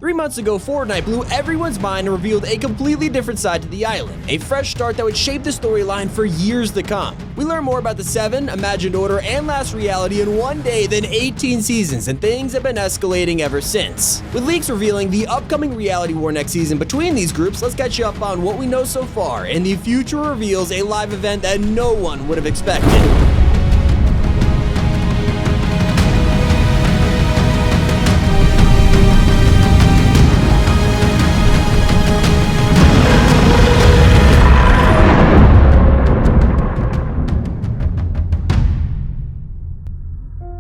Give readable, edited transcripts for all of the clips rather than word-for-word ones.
3 months ago, Fortnite blew everyone's mind and revealed a completely different side to the island, a fresh start that would shape the storyline for years to come. We learn more about the Seven, Imagined Order, and Last Reality in one day than 18 seasons, and things have been escalating ever since. With leaks revealing the upcoming reality war next season between these groups, let's catch you up on what we know so far, and the future reveals a live event that no one would have expected.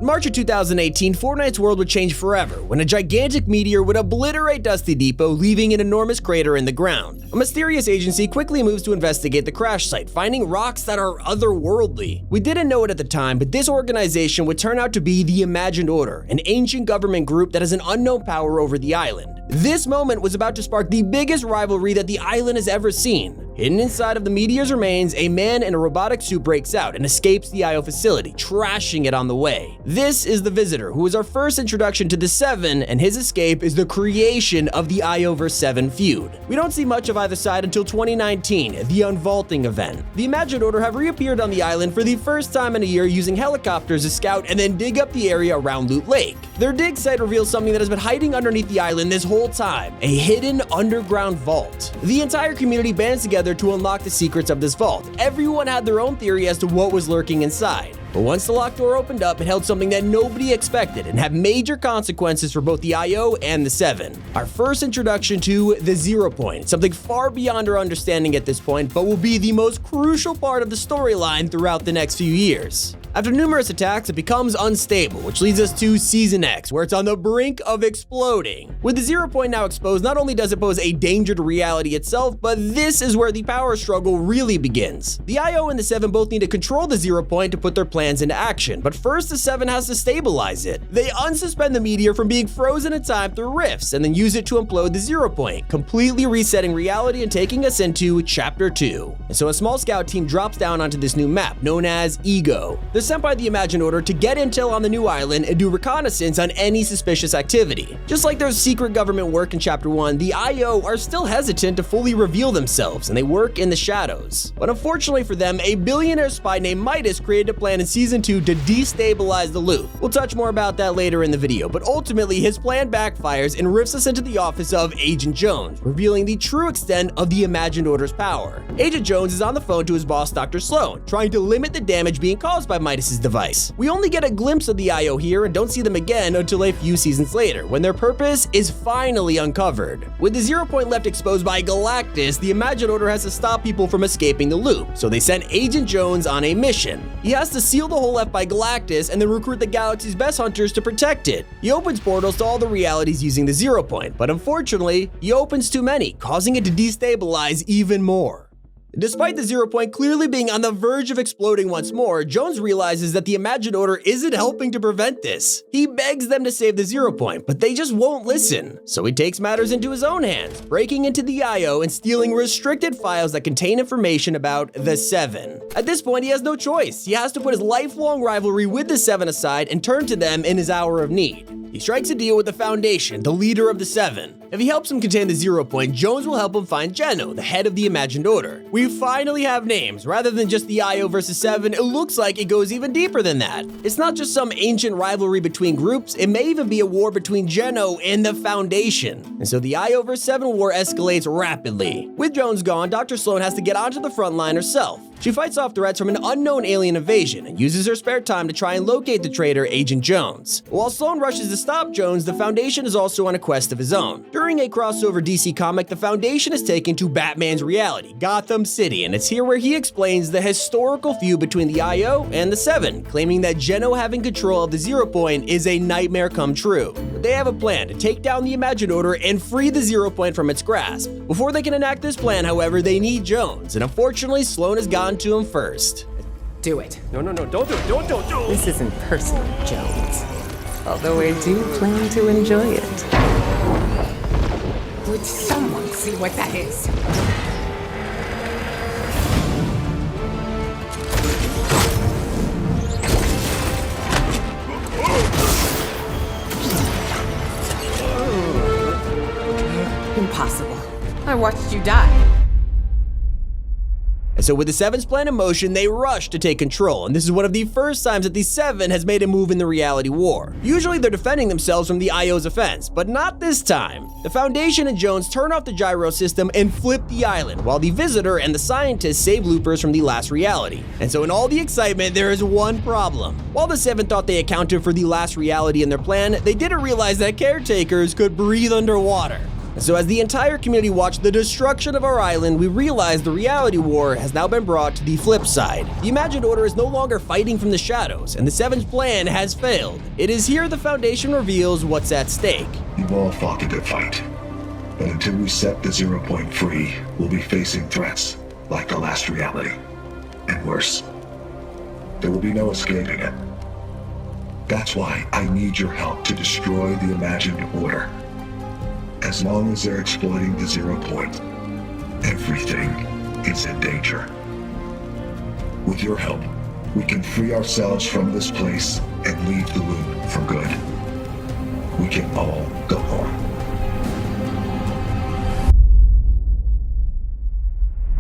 In March of 2018, Fortnite's world would change forever when a gigantic meteor would obliterate Dusty Depot, leaving an enormous crater in the ground. A mysterious agency quickly moves to investigate the crash site, finding rocks that are otherworldly. We didn't know it at the time, but this organization would turn out to be the Imagined Order, an ancient government group that has an unknown power over the island. This moment was about to spark the biggest rivalry that the island has ever seen. Hidden inside of the meteor's remains, a man in a robotic suit breaks out and escapes the IO facility, trashing it on the way. This is the Visitor, who is our first introduction to the Seven, and his escape is the creation of the IO vs. Seven feud. We don't see much of either side until 2019, the Unvaulting event. The Imagined Order have reappeared on the island for the first time in a year using helicopters to scout and then dig up the area around Loot Lake. Their dig site reveals something that has been hiding underneath the island this whole time, a hidden underground vault. The entire community bands together to unlock the secrets of this vault. Everyone had their own theory as to what was lurking inside. But once the locked door opened up, it held something that nobody expected and had major consequences for both the IO and the Seven. Our first introduction to the Zero Point, something far beyond our understanding at this point, but will be the most crucial part of the storyline throughout the next few years. After numerous attacks, it becomes unstable, which leads us to Season X, where it's on the brink of exploding. With the Zero Point now exposed, not only does it pose a danger to reality itself, but this is where the power struggle really begins. The IO and the Seven both need to control the Zero Point to put their plans into action, but first the Seven has to stabilize it. They unsuspend the meteor from being frozen in time through rifts, and then use it to implode the Zero Point, completely resetting reality and taking us into Chapter 2. And so a small scout team drops down onto this new map, known as Ego. They're sent by the Imagined Order to get intel on the new island and do reconnaissance on any suspicious activity. Just like there's secret government work in Chapter 1, the IO are still hesitant to fully reveal themselves, and they work in the shadows. But unfortunately for them, a billionaire spy named Midas created a plan in Season 2 to destabilize the loop. We'll touch more about that later in the video, but ultimately his plan backfires and rifts us into the office of Agent Jones, revealing the true extent of the Imagined Order's power. Agent Jones is on the phone to his boss, Dr. Sloan, trying to limit the damage being caused by Midas' device. We only get a glimpse of the IO here and don't see them again until a few seasons later, when their purpose is finally uncovered. With the Zero Point left exposed by Galactus, the Imagined Order has to stop people from escaping the loop, so they send Agent Jones on a mission. He has to seal the hole left by Galactus and then recruit the galaxy's best hunters to protect it. He opens portals to all the realities using the Zero Point, but unfortunately, he opens too many, causing it to destabilize even more. Despite the Zero Point clearly being on the verge of exploding once more, Jones realizes that the Imagined Order isn't helping to prevent this. He begs them to save the Zero Point, but they just won't listen. So he takes matters into his own hands, breaking into the IO and stealing restricted files that contain information about the Seven. At this point, he has no choice. He has to put his lifelong rivalry with the Seven aside and turn to them in his hour of need. He strikes a deal with the Foundation, the leader of the Seven. If he helps him contain the Zero Point, Jones will help him find Geno, the head of the Imagined Order. We finally have names. Rather than just the IO vs. Seven, it looks like it goes even deeper than that. It's not just some ancient rivalry between groups, it may even be a war between Geno and the Foundation. And so the IO vs. Seven war escalates rapidly. With Jones gone, Dr. Sloan has to get onto the front line herself. She fights off threats from an unknown alien invasion and uses her spare time to try and locate the traitor, Agent Jones. While Sloan rushes to stop Jones, the Foundation is also on a quest of his own. During a crossover DC comic, the Foundation is taken to Batman's reality, Gotham City, and it's here where he explains the historical feud between the IO and the Seven, claiming that Geno having control of the Zero Point is a nightmare come true. But they have a plan to take down the Imagined Order and free the Zero Point from its grasp. Before they can enact this plan, however, they need Jones, and unfortunately, Sloan has gotten to him first. Do it. No, don't do it, don't. This isn't personal, Jones. Although I do plan to enjoy it. Would someone see what that is? Impossible. I watched you die. And so with the Seven's plan in motion, they rush to take control, and this is one of the first times that the Seven has made a move in the reality war. Usually they're defending themselves from the IO's offense, but not this time. The Foundation and Jones turn off the gyro system and flip the island, while the Visitor and the Scientist save loopers from the last reality. And so in all the excitement, there is one problem. While the Seven thought they accounted for the last reality in their plan, they didn't realize that caretakers could breathe underwater. So as the entire community watched the destruction of our island, we realized the reality war has now been brought to the flip side. The Imagined Order is no longer fighting from the shadows, and the Seven's plan has failed. It is here the Foundation reveals what's at stake. You've all fought a good fight, but until we set the 0 point free, we'll be facing threats like the last reality, and worse. There will be no escaping it. That's why I need your help to destroy the Imagined Order. As long as they're exploiting the 0 point, everything is in danger. With your help, we can free ourselves from this place and leave the loop for good. We can all go home.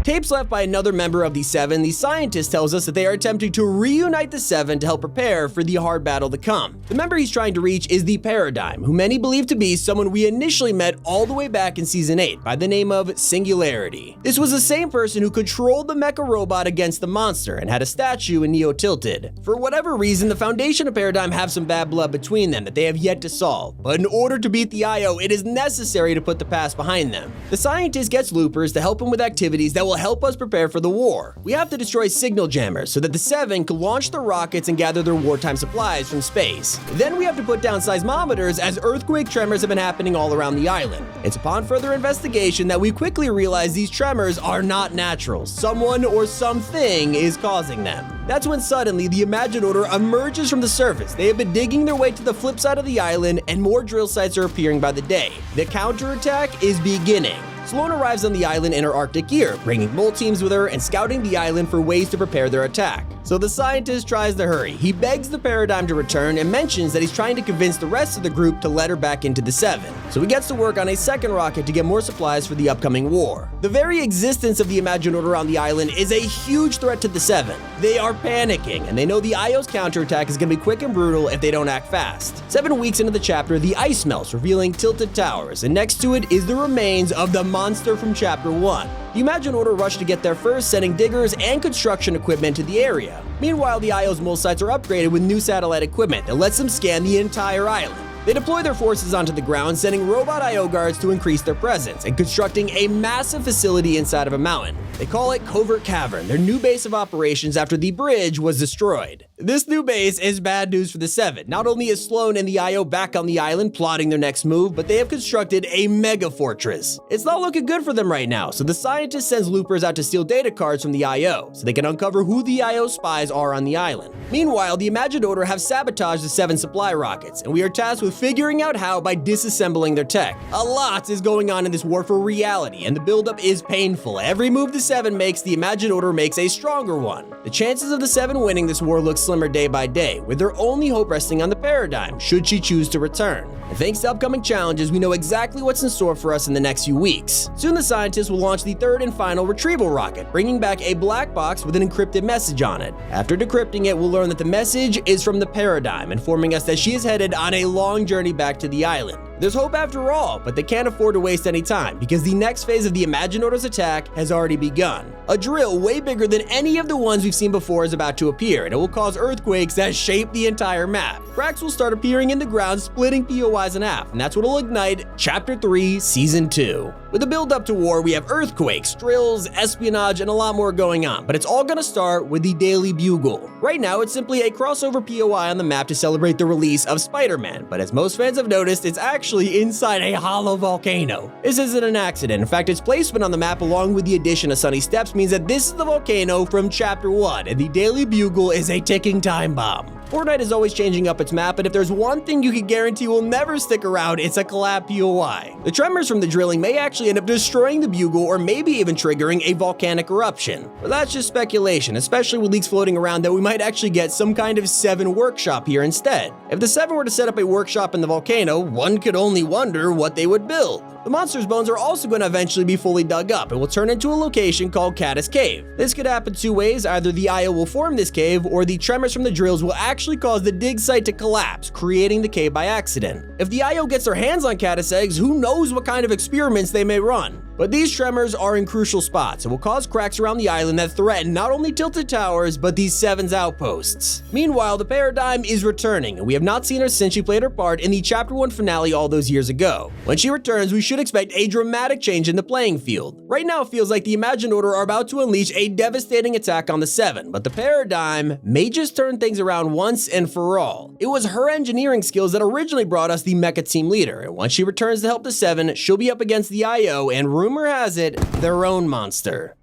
Tapes left by another member of the Seven, the Scientist tells us that they are attempting to reunite the Seven to help prepare for the hard battle to come. The member he's trying to reach is the Paradigm, who many believe to be someone we initially met all the way back in Season 8 by the name of Singularity. This was the same person who controlled the mecha robot against the monster and had a statue in Neo tilted. For whatever reason, the Foundation and Paradigm have some bad blood between them that they have yet to solve, but in order to beat the IO, it is necessary to put the past behind them. The Scientist gets loopers to help him with activities that will help us prepare for the war. We have to destroy signal jammers so that the Seven can launch their rockets and gather their wartime supplies from space. Then we have to put down seismometers as earthquake tremors have been happening all around the island. It's upon further investigation that we quickly realize these tremors are not natural. Someone or something is causing them. That's when suddenly the Imagined Order emerges from the surface. They have been digging their way to the flip side of the island, and more drill sites are appearing by the day. The counterattack is beginning. Sloan arrives on the island in her Arctic gear, bringing mole teams with her and scouting the island for ways to prepare their attack. So the Scientist tries to hurry. He begs the Paradigm to return and mentions that he's trying to convince the rest of the group to let her back into the Seven. So he gets to work on a second rocket to get more supplies for the upcoming war. The very existence of the Imagined Order on the island is a huge threat to the Seven. They are panicking, and they know the IO's counterattack is going to be quick and brutal if they don't act fast. 7 weeks into the chapter, the ice melts, revealing Tilted Towers, and next to it is the remains of the monster from Chapter 1. The Imagined Order rushed to get there first, sending diggers and construction equipment to the area. Meanwhile, the IO's mole sites are upgraded with new satellite equipment that lets them scan the entire island. They deploy their forces onto the ground, sending robot IO guards to increase their presence and constructing a massive facility inside of a mountain. They call it Covert Cavern, their new base of operations after the bridge was destroyed. This new base is bad news for the Seven. Not only is Sloan and the IO back on the island plotting their next move, but they have constructed a mega fortress. It's not looking good for them right now, so the Scientist sends loopers out to steal data cards from the IO, so they can uncover who the IO spies are on the island. Meanwhile, the Imagined Order have sabotaged the Seven supply rockets, and we are tasked with figuring out how by disassembling their tech. A lot is going on in this war for reality, and the buildup is painful. Every move the Seven makes, the Imagined Order makes a stronger one. The chances of the Seven winning this war look slimmer day by day, with their only hope resting on the Paradigm, should she choose to return. And thanks to upcoming challenges, we know exactly what's in store for us in the next few weeks. Soon the Scientists will launch the third and final retrieval rocket, bringing back a black box with an encrypted message on it. After decrypting it, we'll learn that the message is from the Paradigm, informing us that she is headed on a long journey back to the island. There's hope after all, but they can't afford to waste any time because the next phase of the Imagined Order's attack has already begun. A drill way bigger than any of the ones we've seen before is about to appear, and it will cause earthquakes that shape the entire map. Cracks will start appearing in the ground, splitting POIs in half, and that's what will ignite Chapter 3, Season 2. With the build up to war, we have earthquakes, drills, espionage, and a lot more going on, but it's all gonna start with the Daily Bugle. Right now, it's simply a crossover POI on the map to celebrate the release of Spider-Man, but as most fans have noticed, it's actually inside a hollow volcano. This isn't an accident. In fact, its placement on the map along with the addition of Sunny Steps means that this is the volcano from Chapter 1, and the Daily Bugle is a ticking time bomb. Fortnite is always changing up its map, but if there's one thing you can guarantee will never stick around, it's a collab POI. The tremors from the drilling may actually end up destroying the bugle or maybe even triggering a volcanic eruption. But that's just speculation, especially with leaks floating around that we might actually get some kind of 7 workshop here instead. If the 7 were to set up a workshop in the volcano, one could only wonder what they would build. The monster's bones are also going to eventually be fully dug up and will turn into a location called Caddis Cave. This could happen 2 ways: either the IO will form this cave, or the tremors from the drills will actually cause the dig site to collapse, creating the cave by accident. If the IO gets their hands on Caddis eggs, who knows what kind of experiments they may run. But these tremors are in crucial spots and will cause cracks around the island that threaten not only Tilted Towers, but these 7's outposts. Meanwhile, the Paradigm is returning, and we have not seen her since she played her part in the Chapter 1 finale all those years ago. When she returns, we should expect a dramatic change in the playing field. Right now, it feels like the Imagined Order are about to unleash a devastating attack on the 7, but the Paradigm may just turn things around once and for all. It was her engineering skills that originally brought us the Mecha Team Leader, and once she returns to help the 7, she'll be up against the IO and rumor has it, their own monster.